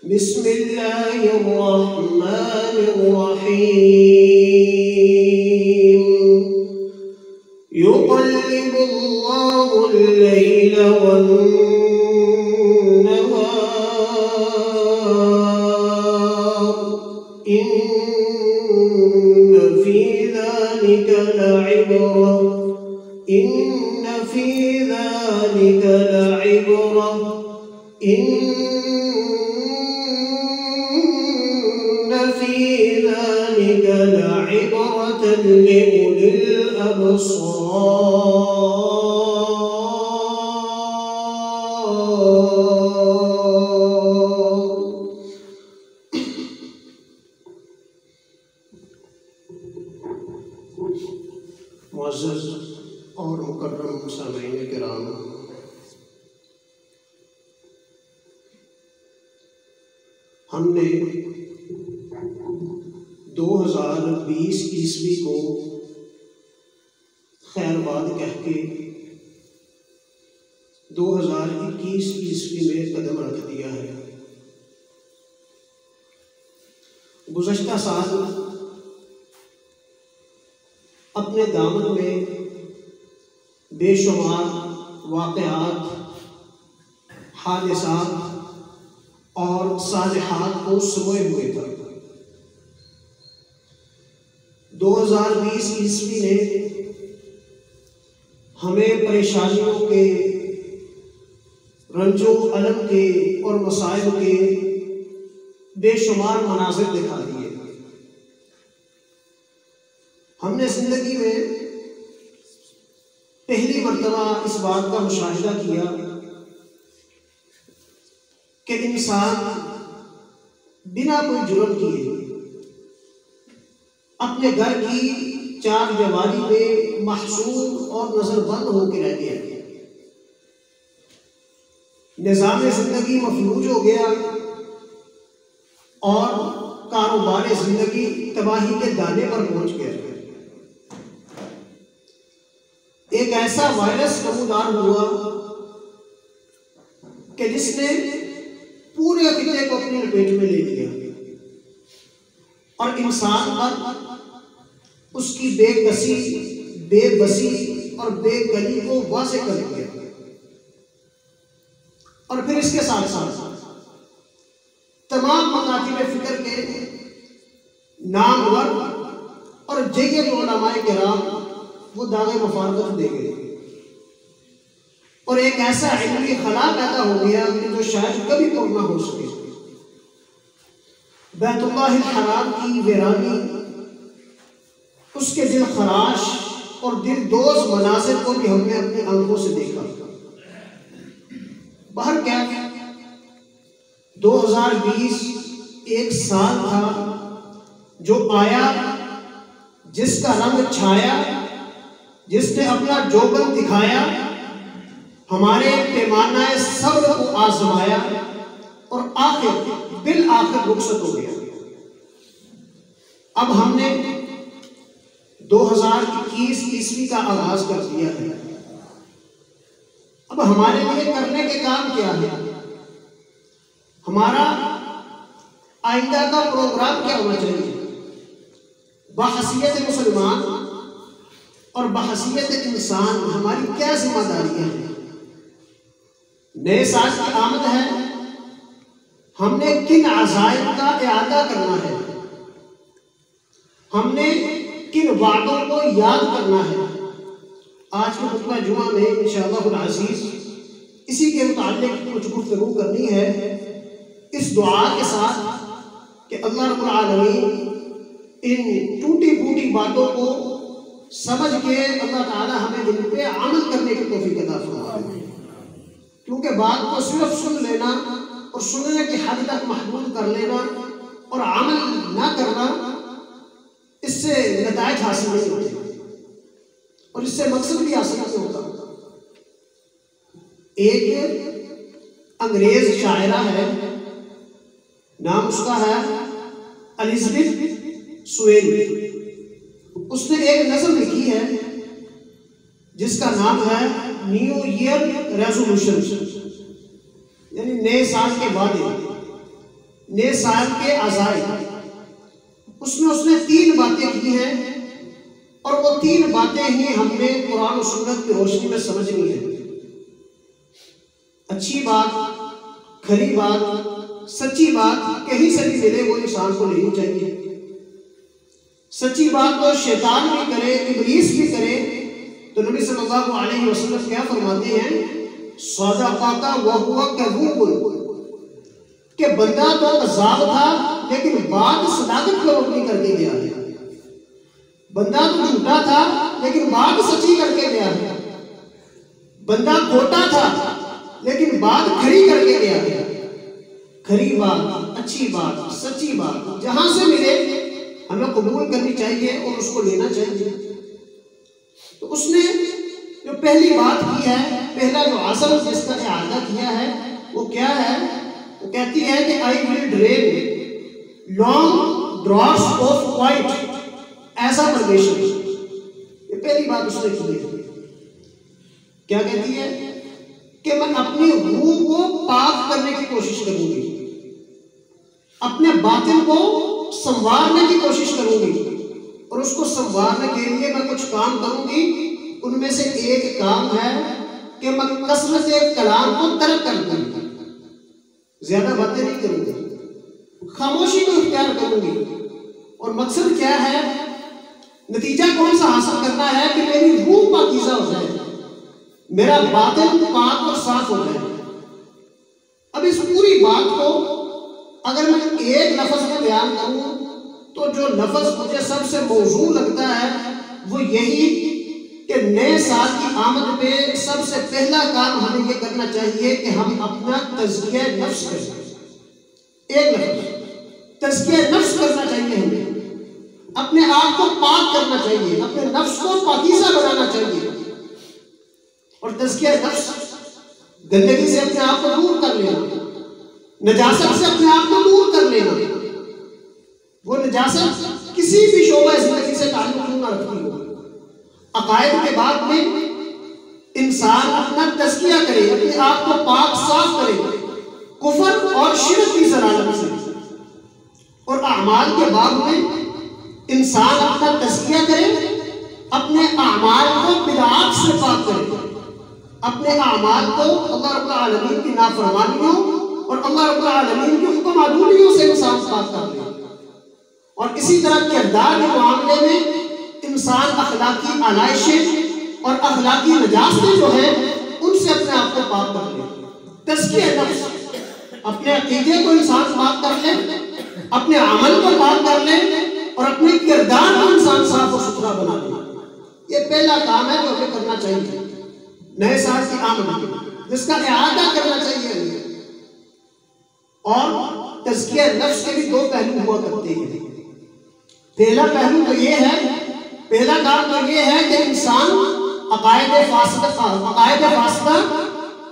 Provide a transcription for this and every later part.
بسم اللہ الرحمن الرحیم يقلب اللہ اللیل والنہار ان فی ذلک لعبرہ لأولي الأبصار. معزز اور مکرم سامعین کرام، ہم نے 2020 عیسوی کو خیر باد کہہ کے 2021 عیسوی میں قدم رکھ دیا ہے۔ گزشتہ سال اپنے دامن میں بے شمار واقعات، حادثات اور صالحات کو سموئے ہوئے تھا۔ 2020 عیسوی نے ہمیں پریشانیوں کے، رنج و الم کے اور مسائل کے بے شمار مناظر دکھا دیے۔ ہم نے زندگی میں پہلی مرتبہ اس بات کا مشاہدہ کیا کہ انسان بنا کوئی جرم کیے اپنے گھر کی چار دیواری میں محصور اور نظر بند ہو کے رہ گیا، نظام زندگی مفلوج ہو گیا اور کاروبار زندگی تباہی کے دانے پر پہنچ گیا۔ ایک ایسا وائرس نمودار ہوا کہ جس نے پورے خطے کو اپنی لپیٹ میں لے لیا اور انسان پر اس کی بے کسی، بے بسی اور بے کلی کو واضح کر دیا، اور پھر اس کے ساتھ ساتھ تمام مکاتب فکر کے نامور اور جید علماء کرام وہ داغ مفارقت دے گئے، اور ایک ایسا علمی خلا پیدا ہو گیا کہ جو شاید کبھی پر نہ ہو سکے۔ بیت اللہ الحرام کی ویرانی، اس کے دل خراش اور دل دوز مناظر کو بھی ہم نے اپنی آنکھوں سے دیکھا۔ باہر کیا 2020 ایک سال تھا جو آیا، جس کا رنگ چھایا، جس نے اپنا جوبن دکھایا، ہمارے پیمانہ صبر کو آزمایا اور بالآخر رخصت ہو گیا۔ اب ہم نے 2021 عیسوی کا آغاز کر دیا ہے۔ اب ہمارے لیے کرنے کے کام کیا ہے؟ ہمارا آئندہ کا پروگرام کیا ہونا چاہیے؟ بحیثیت مسلمان اور بحیثیت انسان ہماری کیا ذمہ داریاں ہیں؟ نئے سال کی آمد ہے، ہم نے کن عزائم کا اعادہ کرنا ہے؟ ہم نے کن وعدوں کو یاد کرنا ہے؟ آج کے خطبہ جمعہ میں انشاءاللہ العزیز اسی کے متعلق کچھ گفتگو کرنی ہے، اس دعا کے ساتھ کہ اللہ رب العالمین ان ٹوٹی پھوٹی باتوں کو سمجھ کے اللہ تعالی ہمیں ان پہ عمل کرنے کی توفیق عطا فرمائے، کیونکہ بات کو صرف سن لینا اور سننے کی حد تک محدود کر لینا اور عمل نہ کرنا، اس سے نتائج حاصل نہیں ہوتے اور اس سے مقصد بھی حاصل نہیں ہوتا۔ ایک انگریز شاعرہ ہے، نام اس کا ہے الزبتھ سویل، اس نے ایک نظم لکھی ہے جس کا نام ہے نیو ایئر ریزولوشن، یعنی نئے سال کے وعدے۔ نئے سال کے عزائم، اس میں اس نے 3 باتیں کی ہیں، اور وہ 3 باتیں ہی ہم نے قرآن و سنت کی روشنی میں سمجھنی ہے۔ اچھی بات، کھری بات، سچی بات کہیں سے بھی ملے وہ انسان کو لینی چاہیے۔ سچی بات تو شیطان بھی کرے، ابلیس بھی کرے، تو نبی صلی اللہ علیہ وسلم کیا فرماتے ہیں؟ صدقک وہو کذوب، کہ بندہ تو کذاب تھا لیکن بات صداقت کو روک نہیں کر کے گیا ہے۔ بندہ تو جھوٹا تھا لیکن بات سچی کر کے گیا ہے۔ بندہ کھوٹا تھا لیکن بات کھری کر کے گیا ہے۔ کھری بات، اچھی بات، سچی بات جہاں سے ملے ہمیں قبول کرنی چاہیے اور اس کو لینا چاہیے۔ تو اس نے جو پہلی بات کی ہے، پہلا جو عزم جس کا اعادہ کیا ہے وہ کیا ہے؟ وہ کہتی ہے کہ I will drain long draughts of white ایسا پرمیشن۔ یہ پہلی بات اس نے کی ہے۔ کیا کہتی ہے؟ کہ میں اپنی روح کو پاک کرنے کی کوشش کروں گی، اپنے باطن کو سنوارنے کی کوشش کروں گی، اور اس کو سنوارنے کے لیے میں کچھ کام کروں گی۔ ان میں سے ایک کام ہے کہ میں کثرت کلام کو ترک کر دوں گی، زیادہ باتیں نہیں کروں گی، خاموشی کو اختیار کروں گی۔ اور مقصد کیا ہے؟ نتیجہ کون سا حاصل کرنا ہے؟ کہ میری روح پاکیزہ ہو جائے، میرا باطن پاک اور صاف ہو جائے۔ اب اس پوری بات کو اگر میں ایک لفظ میں بیان کروں تو جو لفظ مجھے سب سے موزوں لگتا ہے وہ یہی کہ نئے سال کی آمد پہ سب سے پہلا کام ہمیں یہ کرنا چاہیے کہ ہم اپنا تزکیہ نفس کریں۔ ایک لفظ تزکیہ نفس کرنا چاہیے، ہمیں اپنے آپ کو پاک کرنا چاہیے، اپنے نفس کو پاکیزہ بنانا چاہیے۔ اور تزکیہ نفس گندگی سے اپنے آپ کو دور کر لینا، نجاست سے اپنے آپ کو دور کر لینا۔ وہ نجاست کسی بھی شعبہ زندگی سے تعلق نہ رکھتی ہو۔ عقائد کے بعد میں انسان اپنا تزکیہ کرے، اپنے آپ کو پاک صاف کرے کفر اور شرک کی ضلالت سے، اور اعمال کے بعد میں انسان اپنا تزکیہ کرے، اپنے اعمال کو بدعات سے پاک کرے، اپنے اعمال کو اللہ رب العالمین کی نافرمانیوں اور اللہ رب العالمین کی حکم عدولیوں سے انسان پاک کر لے۔ اور اسی طرح کردار کے معاملے میں انسان اخلاقی علائشیں اور اخلاقی نجاستیں جو ہیں ان سے اپنے آپ کو پاک کر لے۔ تزکیہ نفس، اپنے عقیدے کو انسان پاک کر لے، اپنے عمل کو پاک کر لے، اور اپنے کردار کو انسان صاف اور ستھرا بنا لے۔ یہ پہلا کام ہے جو ہمیں کرنا چاہیے نئے سال کی آمد میں، جس کا اعادہ کرنا چاہیے۔ اور تزکیہ نفس کے بھی 2 پہلو ہوا کرتے ہیں۔ پہلا پہلو تو یہ ہے، پہلا کام تو یہ ہے کہ انسان عقائد فاسدہ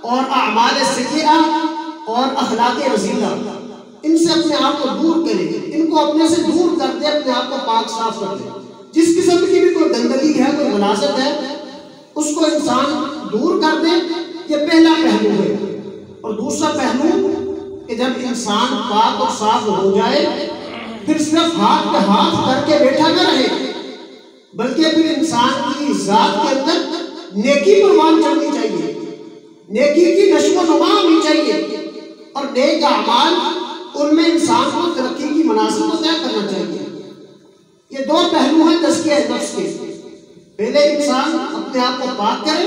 اور اعمال سیئہ اور اخلاق رذیلہ ان سے اپنے آپ کو دور کرے، ان کو اپنے سے دور کر دے، اپنے آپ کو پاک صاف کر دے۔ جس قسم کی بھی کوئی گندگی ہے، کوئی غلاظت ہے، اس کو انسان دور کر دے۔ یہ پہلا پہلو ہے۔ اور دوسرا پہلو کہ جب انسان پاک اور صاف ہو جائے پھر صرف ہاتھ پہ ہاتھ کر کے بیٹھا نہ رہے، بلکہ پھر انسان کی ذات کے اندر نیکی پروان چڑھنی چاہیے، نیکی کی نشو و نما ہونی چاہیے، اور نیک اعمال ان میں انسان کو ترقی کی مناسب کو طے کرنا چاہیے۔ یہ 2 پہلو ہیں تزکیہ نفس کے۔ پہلے انسان اپنے آپ کو پاک کرے،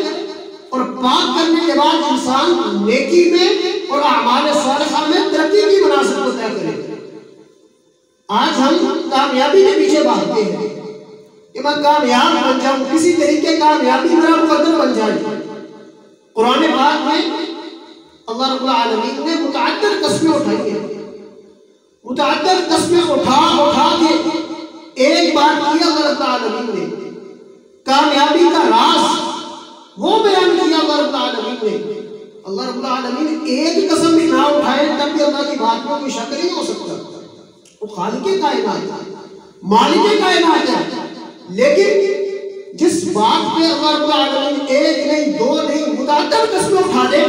اور پاک کرنے کے بعد انسان نیکی میں اور اعمال صالحہ میں ترقی کی مناسب کو طے کرے۔ آج ہم کامیابی کے پیچھے بھاگتے ہیں کہ میں کامیاب بن جاؤں، کسی طریقے کامیابی میرا مقدر بن جائے۔ قرآن پاک میں اللہ رب العالمین نے متعدد قسمیں اٹھائی ہیں، متعدد قسمیں اٹھا کے ایک بات کی اللہ رب العالمین نے، کامیابی کا راز وہ بیان کیا اللہ رب العالمین نے۔ اللہ رب العالمین ایک قسم بھی نہ اٹھائے تب بھی اللہ کی بات میں کوئی شک نہیں ہو سکتا۔ وہ خالق کائنات ہے، مالک کائنات ہے، لیکن جس بات پہ اللہ رب العالمین ایک نہیں 2 نہیں متعدد قسمیں اٹھا دے،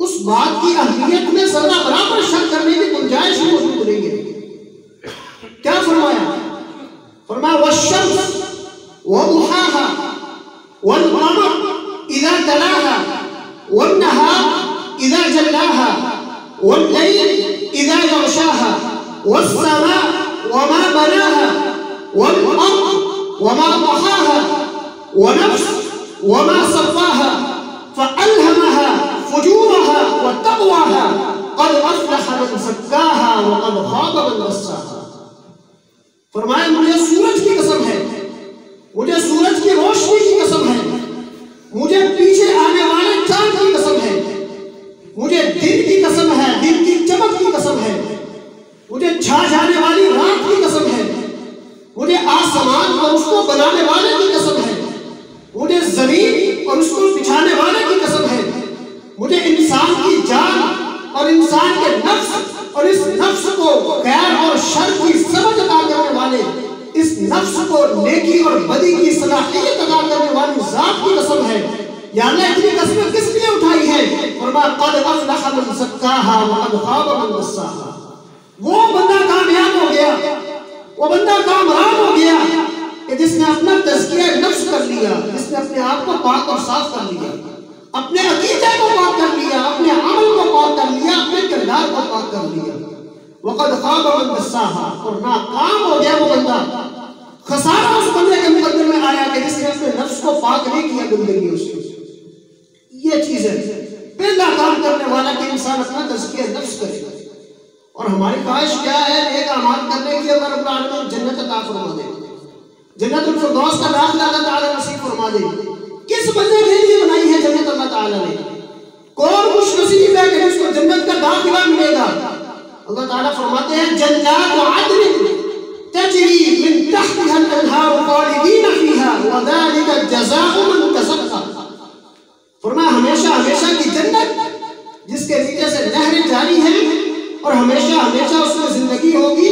اس بات کی اہمیت میں ذرہ برابر شک کرنے کی گنجائش نہیں وضحاها والقمر إذا تلاها والنهار إذا جلاها والليل إذا يغشاها والسماء وما بناها والأرض وما طحاها ونفس وما صفاها فألهمها فجورها وتقواها قد أفلح من زكاها وقد خاب من دساها. فرمایا مجھے سورج کی قسم ہے، مجھے سورج کی روشنی کی قسم ہے، مجھے پیچھے آنے والے چاند کی قسم ہے، مجھے دن کی قسم ہے، دن کی چمک کی قسم ہے، مجھے چھا جانے والی رات کی قسم ہے، مجھے آسمان اور اس کو بنانے والے کی قسم ہے، مجھے زمین اور اس کو بچھانے والے کی قسم ہے، مجھے انسان کی جان اور انسان کے نفس اور اس نفس کو خیر اور شر کی سمجھ عطا کرنے والے، اس نفس کو نیکی اور بدی کی صلاحیت عطا کرنے والی ذات کی قسم ہے. یا اللہ اتنی قسمیں کس لیے اٹھائی ہے؟ فرمایا قد افلح من زکاها وقد خاب من دساها. وہ بندہ کامیاب ہو گیا، وہ بندہ کامیاب ہو گیا کہ جس نے اپنا تزکیہ نفس کر لیا، جس نے اپنے آپ کو پاک اور صاف کر لیا، اپنے عقیدے کو پاک کر لیا، اپنے عمل کو پاک کر لیا، اپنے کردار کو پاک کر لیا. وقد خاب من دساها، اور ناکام ہو گیا وہ بندہ. خسارہ اس بندے کے مقدر میں آیا کہ جس نے اپنے نفس کو پاک نہیں کیا گندگیوں سے. یہ چیز ہے پہلا کام کرنے والا کہ انسان اپنا تزکیہ نفس کرے. اور ہماری خواہش کیا ہے؟ نیک اعمال کرنے کی اللہ رب العالمین جنت عطا فرما دے، جنت الفردوس کا داخلہ اللہ تعالی نصیب فرما دے. کس بندے کے لیے بنائی ہے جنت اللہ تعالی نے؟ کون خوش نصیب ہے کہ جس کو جنت کا داخلہ ملے گا؟ اللہ تعالیٰ فرماتے ہیں جنات عدن تجری من تحتها الانہار خالدین فیہا وذالک جزاء من تزکا. فرمایا ہمیشہ ہمیشہ کی جنت جس کے نیچے سے نہریں جاری ہیں اور ہمیشہ ہمیشہ اس میں زندگی ہوگی،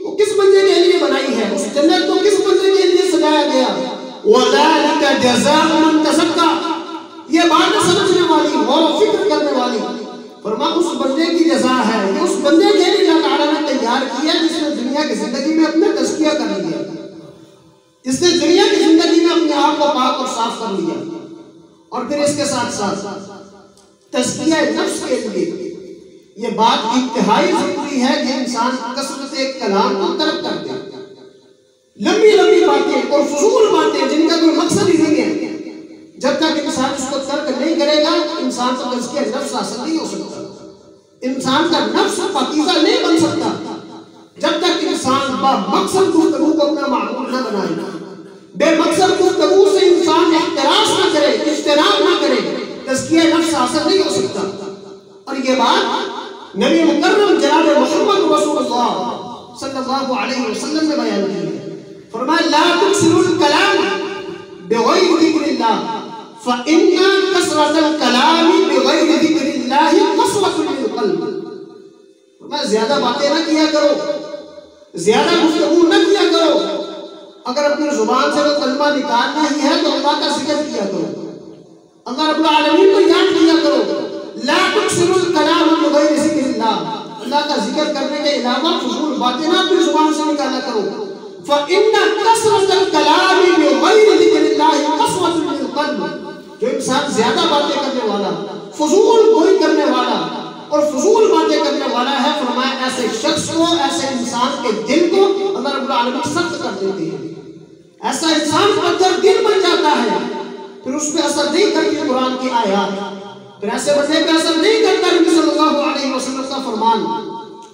وہ کس بندے کے لیے بنائی ہے؟ اس جنت کو کس بندے کے لیے سجایا گیا؟ وَذَلِكَ جَزَاءُ مَن تَزَكَّىٰ. یہ بات سمجھنے والی، غور و فکر کرنے والی. فرمایا اس بندے کی جزا ہے، یہ اس بندے کے لیے اللہ تعالیٰ نے تیار کیا جس نے دنیا کی زندگی میں اپنا تزکیہ کر لیا، جس نے دنیا کی زندگی میں اپنے آپ کو پاک اور صاف کر لیا. اور پھر اس کے ساتھ ساتھ تزکیہ نفس کے لیے یہ بات انتہائی ضروری ہے کہ انسان کثرت کلام کو ترک کر دے. لمبی لمبی باتیں اور فضول باتیں جن کا کوئی مقصد ہی نہیں ہے، جب تک انسان اس کو ترک نہیں کرے گا انسان کو تزکیہ نفس حاصل نہیں ہو سکتا، انسان کا نفس پاکیزہ نہیں بن سکتا جب تک انسان با مقصد گفتگو کو اپنا معمول نہ بنائے. بے مقصد گفتگو سے انسان احتراز نہ کرے، اجتناب نہ کرے، تزکیہ نفس حاصل نہیں ہو سکتا. اور یہ بات نبی مکرم جناب محمد رسول اللہ صلی اللہ علیہ وسلم نے بیان کی ہے. فرمایا لا تکثروا الکلام بغیر ذکر اللہ فإن کثرة الکلام بغیر ذکر اللہ قسوۃ للقلب. فرمایا زیادہ باتیں نہ کیا کرو، زیادہ گفتگو نہ کیا کرو. اگر اپنی زبان سے وہ کلمہ نکالنا ہی ہے تو اللہ کا ذکر کیا کرو، اللہ رب العالمین کو یاد کیا کرو. لا تکثروا الکلام بغیر ذکر اللہ، اللہ کا ذکر کرنے کے علاوہ فضول باتیں نہ اپنی زبان سے نکالا کرو. فإن کثرة الکلام بغیر ذکر اللہ قسوۃ للقلب. جو انسان زیادہ باتیں کرنے والا، فضول گوئی کرنے والا اور فضول باتیں کرنے والا ہے، فرمایا ایسے شخص کو، ایسے انسان کے دل کو اللہ رب العالمین سخت کر دیتے ہیں. ایسا انسان پتھر دل بن جاتا ہے، پھر اس پہ اثر نہیں کرتی قرآن کی آیات، پھر ایسے بندے پہ اثر نہیں کرتا نبی صلی اللہ علیہ وسلم کا فرمان.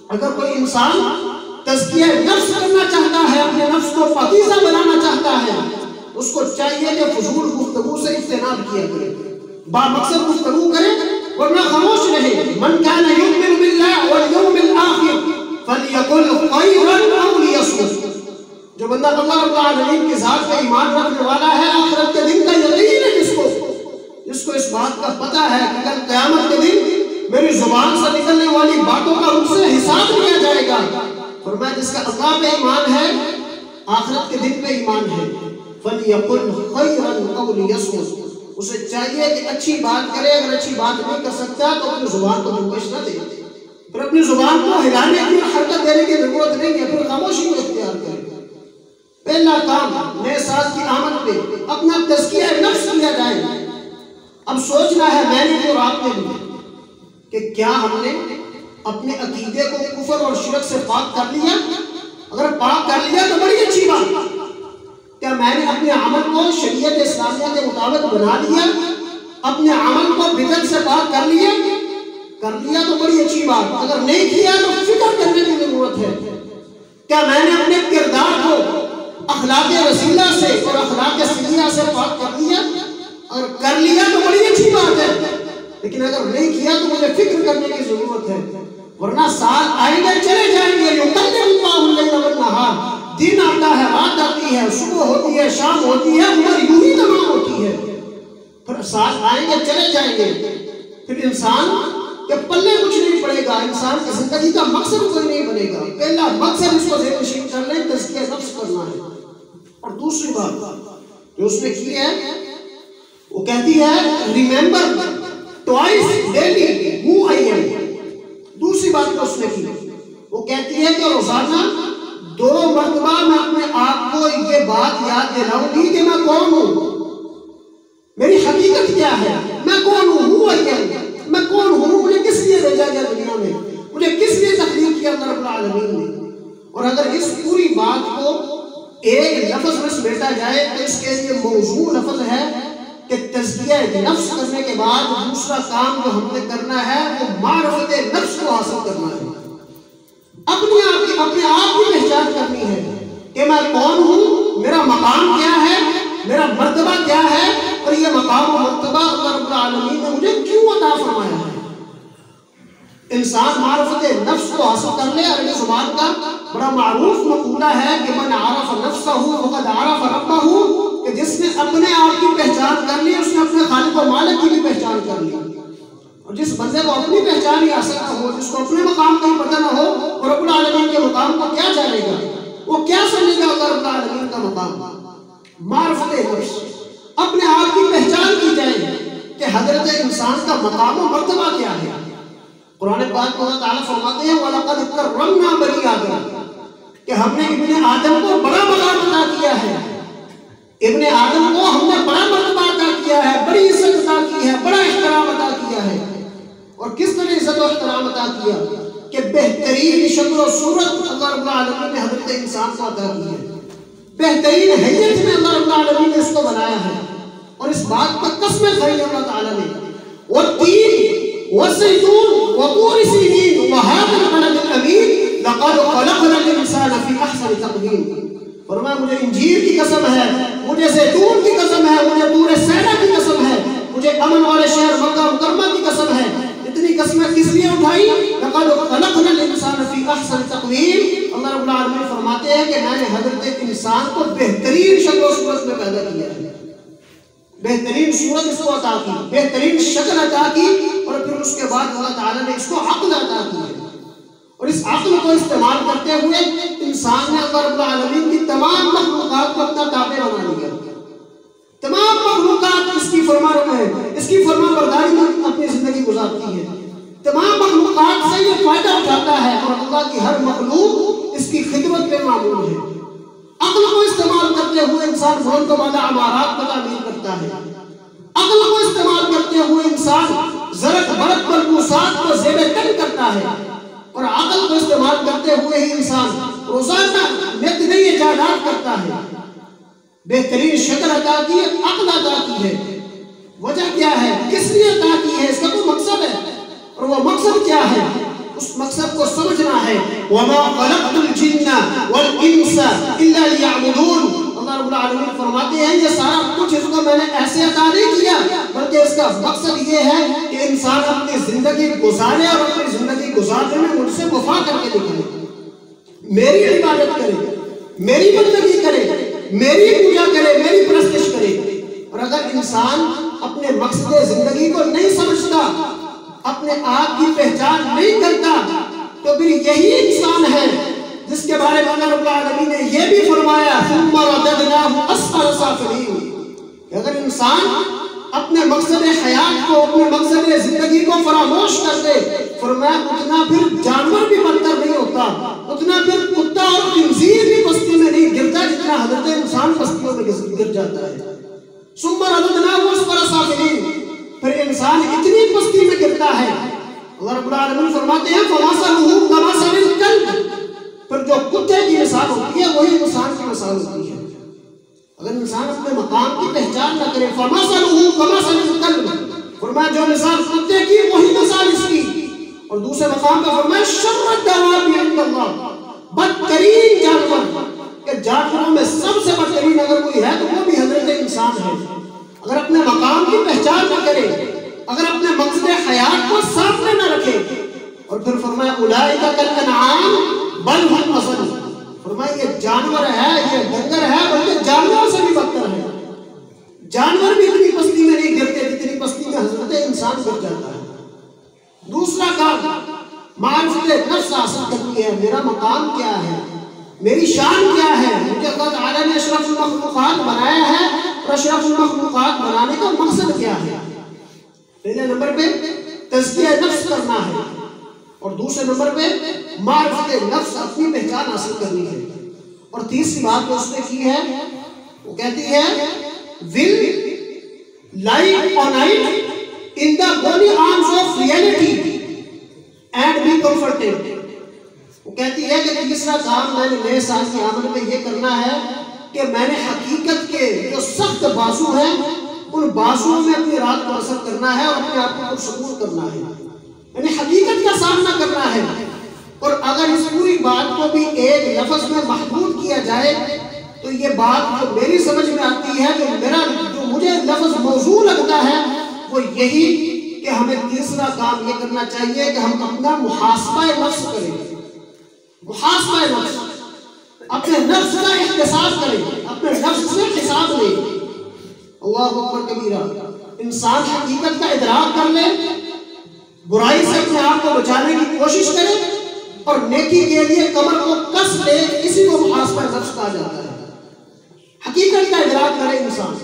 اگر کوئی انسان تزکیہ نفس کرنا چاہتا ہے، اپنے نفس کو پاکیزہ بنانا چاہتا ہے، اس کو چاہیے کہ فضول گفتگو سے اجتناب کیا کرے، با مقصد گفتگو کرے، ورنہ خاموش رہے. من کان یؤمن باللہ والیوم الآخر فلیقل خیرا او لیصمت. جو بندہ اللہ رب العالمین کی ذات پہ ایمان رکھنے والا ہے، آخرت کے دن کا یقین ہے جس کو اس بات کا پتہ ہے کہ کل قیامت کے دن میری زبان سے نکلنے والی باتوں کا ان سے حساب لیا جائے گا. فرمایا جس کا اللہ پہ ایمان ہے، آخرت کے دن پہ ایمان ہے، فَلْيَقُلْ خَيْرًا أَوْ لِيَصْمُتْ. اسے چاہیے کہ اچھی بات کرے. اگر اچھی بات نہیں کر سکتا تو اپنی زبان کو جنبش نہ دے، پھر اپنی زبان کو ہلانے کی حرکت دینے کی ضرورت نہیں ہے، پھر خاموشی کو اختیار کرے. پہلا کام نئے سال کی آمد پہ اپنا تزکیہ نفس کیا جائے. اب سوچنا ہے میں نے بھی اور آپ نے بھی کہ کیا ہم نے اپنے عقیدے کو کفر اور شرک سے پاک کر لیا؟ اگر پاک کر لیا تو بڑی اچھی بات. کیا میں نے اپنے عمل کو شریعت اسلامیہ کے مطابق بنا لیا؟ اپنے عمل کو بدعت سے پاک کر لیا تو بڑی اچھی بات. اگر نہیں کیا تو فکر کرنے کی ضرورت ہے. کیا میں نے اپنے کردار کو اخلاق رسیلہ سے اور اخلاق سیئہ سے پاک کر لیا؟ اگر کر لیا تو بڑی اچھی بات ہے، لیکن اگر نہیں کیا تو مجھے فکر کرنے کی ضرورت ہے، ورنہ سال آئیں گے چلے جائیں گے. یقلب اللہ اللیل والنہار، دن آتا ہے رات آتی ہے، صبح ہوتی ہے شام ہوتی ہے، عمر یوں ہی تمام ہوتی ہے. پھر سال آئیں گے چلے جائیں گے، پھر انسان کے پلے کچھ نہیں پڑے گا، انسان کی زندگی کا مقصد کوئی نہیں بنے گا. پہلا مقصد اس کو ذہن نشین کر لیں، تزکیہ نفس کرنا ہے. اور دوسری بات جو اس نے کی ہے وہ کہتی ہے remember twice daily who I am. دوسری بات جو اس نے کی وہ کہتی ہے کہ روزانہ 2 مرتبہ میں اپنے آپ کو یہ بات یاد دلاؤں گی کہ میں کون ہوں، میری حقیقت کیا ہے، میں کون ہوں. ہو آئی ایم، میں کون ہوں، مجھے کس لیے بھیجا گیا دنیا میں، مجھے کس لیے تخلیق کیا اللہ رب العالمین نے. اور اگر اس پوری بات کو ایک لفظ میں سمیٹا جائے تو اس کے لیے موضوع لفظ ہے کہ تزکیہ نفس کرنے کے بعد دوسرا کام جو ہم نے کرنا ہے وہ معرفت نفس کو حاصل کرنا ہے. اپنے آپ کی پہچان کرنی ہے کہ میں کون ہوں، میرا مقام کیا ہے، میرا مرتبہ کیا ہے، اور یہ مقام و مرتبہ اللہ رب العالمین نے مجھے کیوں عطا فرمایا ہے. انسان معرفت نفس کو حاصل کر لے. عربی زبان کا بڑا معروف مقولہ ہے کہ من عرف نفسہ فقد عرف ربہ، کہ جس نے اپنے آپ کی پہچان کر لی اس نے اپنے خالق و مالک کی بھی پہچان کر لی. اور جس بندے کو اپنی پہچان ہی حاصل نہ ہو، جس کو اپنے مقام کا ہی پتہ نہ ہو، اور رب العالمین کے مقام کو کیا جانے گا، وہ کیا سمجھے گا اللہ رب العالمین کا مقام. معرفت نفس، اپنے آپ کی پہچان کی جائے کہ حضرت انسان کا مقام و مرتبہ کیا ہے. قرآن پاک میں اللہ تعالیٰ فرماتے ہیں وَلَقَدْ كَرَّمْنَا بَنِي آدَمَ، کہ ہم نے ابن آدم کو بڑا مقام عطا کیا ہے. ابن آدم کو ہم نے بڑا مرتبہ عطا کیا ہے، بڑی عزت عطا کی ہے، بڑا احترام عطا کیا ہے. اور کس طرح عزت و احترام عطا کیا کہ بہترین شکل و صورت اللہ رب العالمین نے حضرت انسان کو عطا کی ہے. بہترین حیت میں اللہ رب العالمین نے اس کو بنایا ہے. اور اس بات پر قسمیں کھائی اللہ تعالیٰ نے، والتین والزیتون وطور سینین وهذا البلد الامین لقد خلقنا الانسان فی احسن تقویم. فرمایا مجھے انجیر کی قسم ہے، مجھے زیتون کی قسم ہے، مجھے طور سینا کی قسم ہے، مجھے امن والے شہر مکہ مکرمہ کی قسم ہے. اتنی قسمیں کس لیے اٹھائی؟ لقد خلقنا الانسان فی احسن تقویم. اللہ رب العالمین فرماتے ہیں کہ میں نے حضرت انسان کو بہترین شکل و صورت میں پیدا کیا ہے. بہترین صورت اس کو عطا کی، بہترین شکل عطا کی، اور پھر اس کے بعد اللہ تعالیٰ نے اس کو عقل عطا کی ہے. اور اس عقل کو استعمال کرتے ہوئے انسان نے اللہ رب العالمین کی تمام مخلوقات کو اپنا تابع بنا لیا. تمام مخلوقات اس کی فرما برداری میں اپنی زندگی گزارتی ہے. تمام مخلوقات سے یہ فائدہ اٹھاتا ہے، اور اللہ کی ہر مخلوق اس کی خدمت پہ معمول ہے. عقل کو استعمال کرتے ہوئے انسان بلند و بالا عمارات کو تعمیر کرتا ہے. عقل کو استعمال کرتے ہوئے انسان زرق برق ملبوسات کو زیب تن کرتا ہے. اور عقل کو استعمال کرتے ہوئے ہی انسان روزانہ نت نئی ایجادات کرتا ہے. بہترین شکل عطا کی ہے، عقل عطا کی ہے. وجہ کیا ہے، کس لیے عطا کی ہے، اس کا کوئی مقصد ہے. اور وہ مقصد کیا ہے، اس مقصد کو سمجھنا ہے. وَمَا خَلَقْتُ الْجِنَّ وَالْإِنسَ إِلَّا لِيَعْبُدُونَ. اللہ رب العالمین فرماتے ہیں یہ سارا کچھ اس کو میں نے ایسے عطا نہیں کیا، بلکہ اس کا مقصد یہ ہے کہ انسان اپنی زندگی گزارے اور اپنی زندگی گزارنے میں مجھ سے وفا کر کے دکھائے، میری عبادت کرے، میری بندگی کرے، میری پوجا کرے، میری پرستش کرے. اور اگر انسان اپنے مقصد زندگی کو نہیں سمجھتا، اپنے آپ کی پہچان نہیں کرتا، تو پھر یہی انسان ہے جس کے بارے میں اللہ رب العالمین نے یہ بھی فرمایا ثم رددناہ اسفل سافلین. اگر انسان اپنے مقصد حیات کو، اپنے مقصد زندگی کو فراموش کر دے، فرمایا اتنا پھر جانور بھی بدتر نہیں ہوتا، اتنا پھر کتا اور خنزیر بھی بستی میں نہیں گرتا جتنا حضرت انسان پستیوں میں گر جاتا ہے۔ ثم رددناه اسفل سافلین، پھر انسان اتنی پستی میں گرتا ہے، اللہ رب العالمین فرماتے ہیں فَمَثَلُهُ كَمَثَلِ الْكَلْبِ، پھر جو کتے کی مثال ہوتی ہے وہی انسان کی مثال ہوتی ہے۔ اگر انسان اپنے مقام کی پہچان نہ کرے فَمَثَلُهُ كَمَثَلِ الْكَلْبِ، فرمایا جو مثال کتے کی وہی مثال اس کی، اور دوسرے مقام پہ فرمایا شَرَّ الدَّوَابِ عِندَ اللَّهِ، بدترین جانور، کہ جانوروں میں سب سے بدترین اگر کوئی ہے تو وہ بھی حضرت انسان ہے۔ اگر اپنے مقام کی پہچان نہ کرے، اگر اپنے مقصد حیات کو سامنے نہ رکھے، اور پھر فرمایا اولئک کالانعام بل هم اضل، فرمایا یہ جانور ہے، یہ ڈنگر ہے، بلکہ جانوروں سے بھی بدتر ہے۔ جانور بھی اتنی پستی میں نہیں گرتے جتنی پستی میں حضرت انسان گر جاتا ہے۔ دوسرا کام معرفت نفس حاصل کرنی ہے، میرا مقام کیا ہے، میری شان کیا ہے، مجھے اللہ تعالیٰ نے اشرف المخلوقات بنایا ہے، اور اشرف المخلوقات بنانے کا مقصد کیا ہے۔ پہلے نمبر پہ تزکیہ نفس کرنا ہے، اور دوسرے نمبر پہ معرفت نفس، اپنی پہچان حاصل کرنی ہے، اور تیسری بات جو اس نے کی ہے وہ کہتی ہے will lie on it in the bony arms of reality and be comforted۔ وہ کہتی ہے کہ تیسرا کام میں نے نئے سال کی آمد میں یہ کرنا ہے کہ میں نے حقیقت کے جو سخت بازو ہیں ان بازوؤں میں اپنی رات کو بسر کرنا ہے، اور اپنے آپ کو پرسکون کرنا ہے، یعنی حقیقت کا سامنا کرنا ہے۔ اور اگر اس پوری بات کو بھی ایک لفظ میں محدود کیا جائے تو یہ بات جو میری سمجھ میں آتی ہے، جو مجھے لفظ موضوع لگتا ہے، وہ یہی کہ ہمیں تیسرا کام یہ کرنا چاہیے کہ ہم اپنا محاسبہ نفس کریں، محاسبہ نفس، اپنے نفس کا احتساب کریں، اپنے نفس سے حساب لیں۔ اللہ اکبر کبیرہ، انسان حقیقت کا ادراک کر لے، برائی سے اپنے آپ کو بچانے کی کوشش کرے، اور نیکی کے لیے کمر کو کس لے، اسی کو محاسبہ نفس کہا جاتا ہے۔ حقیقت کا ادراک کرے انسان۔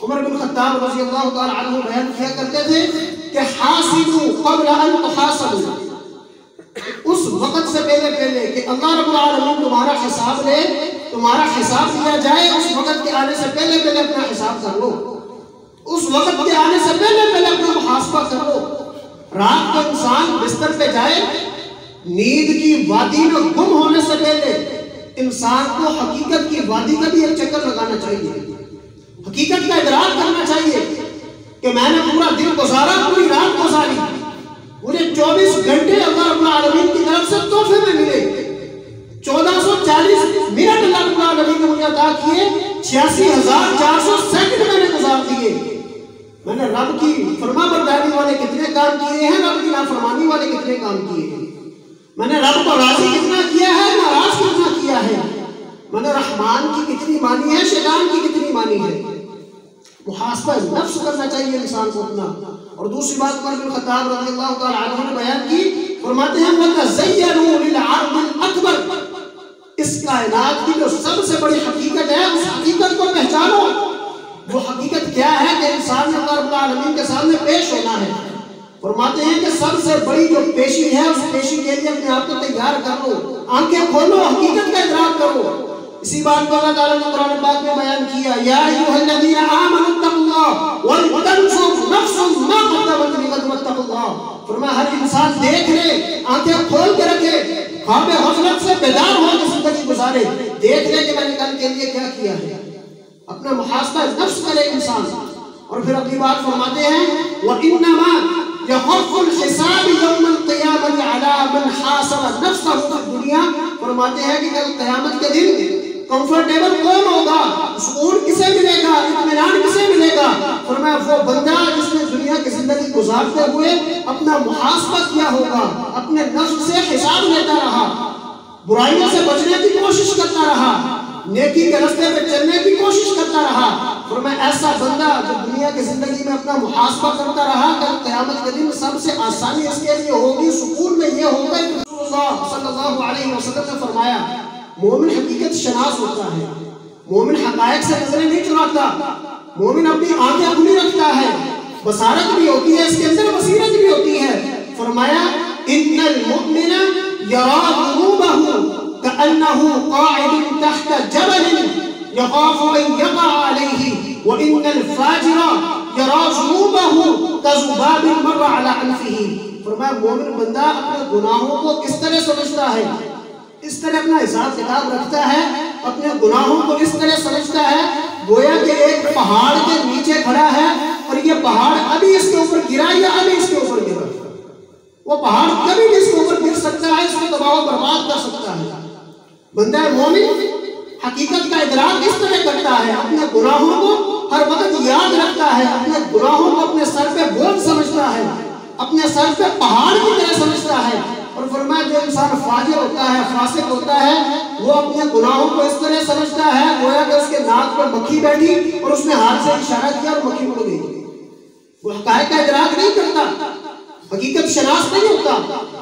عمر بن خطاب رضی اللہ تعالی عنہ بیان کیا کرتے تھے کہ حاسبوا قبل ان تحاسبوا، اس وقت سے پہلے کہ اللہ رب العالمین تمہارا حساب لے، تمہارا حساب لیا جائے، اس وقت کے آنے سے پہلے اپنا حساب کر لو، اس وقت کے آنے سے پہلے اپنا محاسبہ کر لو۔ رات کو انسان بستر پہ جائے، نیند کی وادی میں گم ہونے سے پہلے انسان کو حقیقت کی وادی کا بھی ایک چکر لگانا چاہیے، حقیقت کا ادراک کرنا چاہیے کہ میں نے پورا دن گزارا، پوری رات گزاری، مجھے 24 گھنٹے اللہ رب العالمین کی طرف سے تحفے میں ملے، 1440 منٹ اللہ رب العالمین نے مجھے عطا کیے، 86,400 سیکنڈ میں نے گزار دیے۔ میں نے رب کی فرما برداری والے کتنے کام کیے ہیں، رب کی نافرمانی والے کتنے کام کیے ہیں، میں نے رب کو راضی کتنا کیا ہے، ناراض کتنا کیا ہے، میں نے رحمان کی کتنی مانی ہے، شیطان کی کتنی مانی ہے۔ محاسبہ نفس کرنا چاہیے انسان کو اپنا۔ اور دوسری بات عمر بن خطاب رضی اللہ تعالی عنہ نے بیان کی، فرماتے ہیں وَتَزَيَّنُوا لِلْعَرْضِ الْأَكْبَرِ، اس کائنات کی جو سب سے بڑی حقیقت ہے، اس حقیقت کو پہچانو۔ وہ حقیقت کیا ہے کہ انسان نے اللہ رب العالمین کے سامنے پیش ہونا ہے۔ فرماتے ہیں کہ سب سے بڑی جو پیشی ہے، اس پیشی کے لیے اپنے آپ کو تیار کر لو، آنکھیں کھولو، حقیقت کا ادراک کرو۔ اسی بات کو اللہ تعالیٰ نے قرآن پاک میں بیان کیا، یا ایھا الذین آمنوا اتقوا اللہ ولتنظر نفس ما قدمت لغد واتقوا اللہ۔ فرمایا ہر انسان دیکھ لے، آنکھیں کھول کے رکھے، خواب غفلت سے بیدار ہو کے زندگی گزارے، دیکھ لے کہ میں نے کل کے لیے کیا کیا ہے، اپنا محاسبہ نفس کرے انسان۔ اور پھر اگلی بات فرماتے ہیں وَإِنَّمَا يخف الحساب یوم القیامت علی من حاسب نفسہ فی الدنیا۔ فرماتے ہیں کہ کل قیامت کے دن کمفرٹیبل کون ہوگا، سکون کسے ملے گا، اطمینان کسے ملے گا؟ فرمایا وہ بندہ جس نے دنیا کی زندگی گزارتے ہوئے اپنا محاسبہ کیا ہوگا، اپنے نفس سے حساب لیتا رہا، برائیوں سے بچنے کی کوشش کرتا رہا، نیکی کے راستے پہ چلنے کی کوشش کرتا رہا۔ فرمایا ایسا بندہ جو دنیا کی زندگی میں اپنا محاسبہ کرتا رہا، کل قیامت کے دن سب سے آسانی اس کے لیے ہوگی، سکون میں یہ ہوگا کہ رسول اللہ صلی اللہ علیہ وسلم نے فرمایا مومن حقیقت شناس ہوتا ہے، مومن حقائق سے نظریں نہیں چراتا، مومن اپنی آنکھیں کھلی رکھتا ہے، بصارت بھی ہوتی ہے، اس کے اندر بصیرت بھی ہوتی ہے۔ فرمایا ان المؤمن یرا ذنوبہ کأنہ قاعد تحت جبل يخاف أن يقع عليه وإن الفاجر يرى ذنوبه كذباب مر على أنفه. فرمایا مومن بندہ اپنے گناہوں کو کس طرح سمجھتا ہے، اس طرح اپنا حساب کتاب رکھتا ہے، اپنے گناہوں کو اس طرح سمجھتا ہے گویا کہ ایک پہاڑ کے نیچے کھڑا ہے اور یہ پہاڑ ابھی اس کے اوپر گرا یا ابھی اس کے اوپر گرا. وہ پہاڑ کبھی بھی اس کے اوپر گر سکتا ہے، اس کو تباہ و برباد کر سکتا ہے. بندہ مومن حقیقت کا ادراک اس طرح کرتا ہے، اپنے گناہوں کو ہر وقت یاد رکھتا ہے، اپنے گناہوں کو اپنے سر پہ بوجھ سمجھتا ہے، اپنے سر پہ پہاڑ کی طرح سمجھتا ہے. اور فرمایا جو انسان فاجر ہوتا ہے، فاسق ہوتا ہے، وہ اپنے گناہوں کو اس طرح سمجھتا ہے گویا کہ اس کے ناک پر مکھی بیٹھی اور اس نے ہاتھ سے اشارہ کیا اور مکھی اڑ گئی. وہ حقائق کا ادراک نہیں کرتا، حقیقت شناس نہیں ہوتا.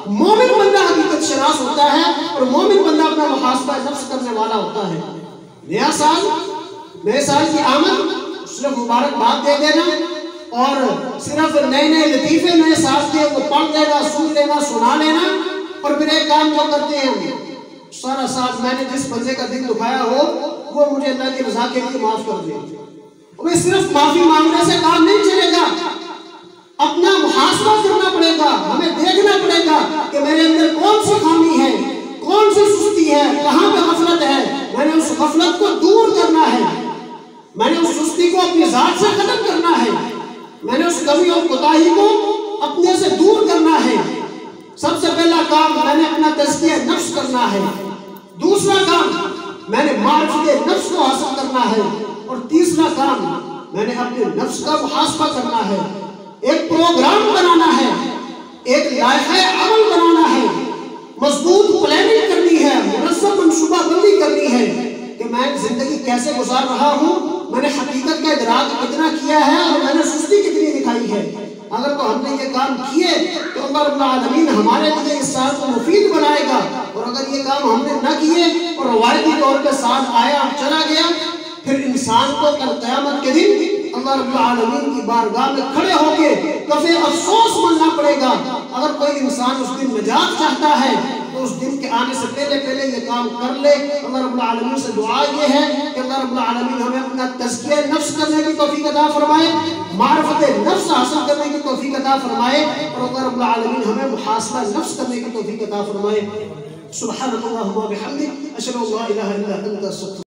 مومن بندہ حقیقت شناس ہوتا ہے اور مومن بندہ اپنا محاسبہ نفس کرنے والا ہوتا ہے. نیا سال، نئے سال کی آمد، صرف مبارکباد دے دینا اور صرف نئے نئے لطیفے نئے سال کے وہ پڑھ لینا، سن لینا، سنا لینا اور پھر ایک کام جو کرتے ہیں سارا سال میں نے جس بندے کا دل دکھایا ہو وہ مجھے اللہ کی رضا کے لیے معاف کر دے. اور صرف معافی مانگنے سے کام نہیں چلے گا، اپنا محاسبہ کرنا پڑے گا. ہمیں دیکھنا پڑے گا کہ میرے اندر کون سی خامی ہے، کون سی سستی ہے، کہاں پہ غفلت ہے. میں نے اس غفلت کو دور کرنا ہے، میں نے اس سستی کو اپنی ذات سے ختم کرنا ہے، میں نے اس کمی اور کوتاہی کو اپنے سے دور کرنا ہے. سب سے پہلا کام میں نے اپنا تزکیہ نفس کرنا ہے. دوسرا کام میں نے معرفت نفس کو حاصل کرنا ہے. اور تیسرا کام میں نے اپنے نفس کا محاسبہ کرنا ہے. ایک پروگرام بنانا ہے، ایک لائحہ عمل بنانا ہے، مضبوط پلاننگ کرنی ہے، منظم منصوبہ بندی کرنی ہے کہ میں زندگی کیسے گزار رہا ہوں، میں نے حقیقت کا ادراک کتنا کیا ہے اور میں نے سستی کتنی دکھائی ہے. اگر تو ہم نے یہ کام کیے تو اللہ رب العالمین ہمارے لیے اس سال کو مفید بنائے گا. اور اگر یہ کام ہم نے نہ کیے اور روایتی طور پہ سال آیا چلا گیا، پھر انسان کو کل قیامت کے دن اللہ رب العالمین کی بارگاہ میں کھڑے ہو کے کفے افسوس ماننا پڑے گا. اگر کوئی انسان اس دن نجات چاہتا ہے تو اس دن کے آنے سے پہلے یہ کام کر لے. اللہ رب العالمین سے دعا یہ ہے کہ اللہ رب العالمین ہمیں اپنا تزکیہ نفس کرنے کی توفیق عطا فرمائے، معرفت نفس حاصل کرنے کی توفیق عطا فرمائے اور اللہ رب العالمین ہمیں محاسبہ نفس کرنے کی توفیق عطا فرمائے. سبحانک اللہم و بحمدک، اشہد ان لا الہ الا انت، استغفرک.